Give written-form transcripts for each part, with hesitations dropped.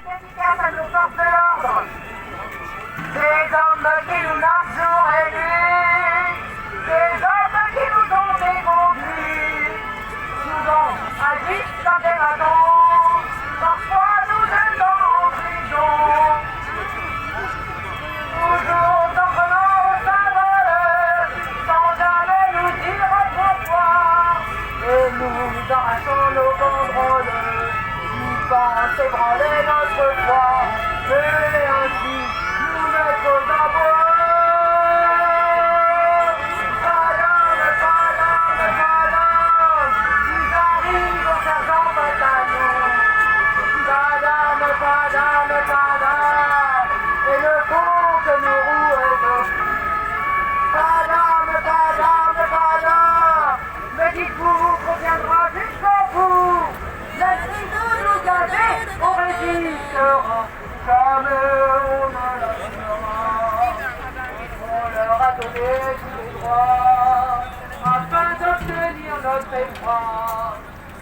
Dédicace à nos forces de l'ordre, ces hommes qui nous marchent jour et nuit, ces hommes qui nous ont déconduits, souvent à juste un dératon, parfois nous jetons en prison, toujours en prenant au symbole, sans jamais nous dire pourquoi, et nous arrachons nos banderoles. C'est branler notre foi, et ainsi nous mettre aux abois. Madame, madame, madame, ils arrivent au sergent bataillon. Madame, madame, madame, et le fond que nous rouons. Madame, madame, madame, mais dites-vous qu'on viendra jusqu'au bout. Laissez-nous nous garder, on résistera, jamais on ne lâchera. On leur a donné tous les droits, afin d'obtenir notre effroi.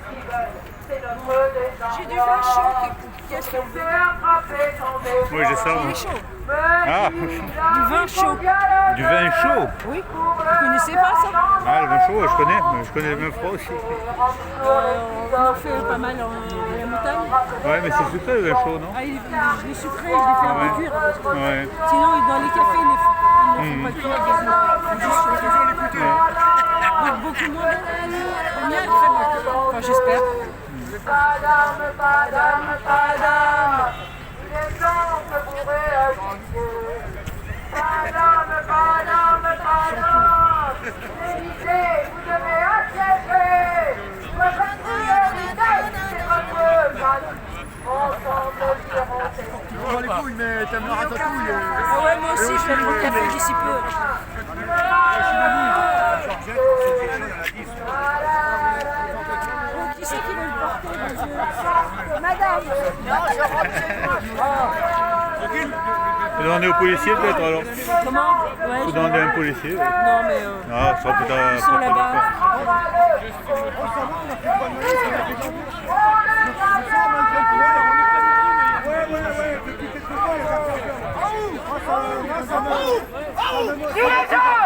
Ce qu'ils veulent, c'est notre désarroi. J'ai du vin chaud, qu'est-ce que vous voulez? Oui, j'ai ça. Il est chaud. Ah, Du vin chaud. du vin chaud. Oui. Vous connaissez pas ça? Ah, le vin chaud, je connais, mais je connais le vin froid aussi. On en fait pas mal en la montagne. Ouais, mais c'est sucré le vin chaud, non? Ah, je l'ai sucré, je l'ai fait un peu cuire. Ouais. Sinon, dans les cafés, ils ne font pas cuire quasiment. Juste sur les côtés. Donc beaucoup moins. Le mien est très bon. Enfin, j'espère. Madame, madame, madame, il est temps que vous réagissez. Madame, madame, madame, l'Élysée, vous devez assiéger. Votre priorité, c'est votre manie. Ensemble, nous irons tester. On va les couilles, mais t'aimes la ratatouille. Ah ouais, moi aussi, je vais prendre le café d'ici peu. Qui c'est qui veut le porter, monsieur? Madame. Faut demander au policier peut-être alors. Comment? Ouais, Faut demander à un policier. Non, mais Ah, ça sera peut-être ils sont là-bas. Dirigeants,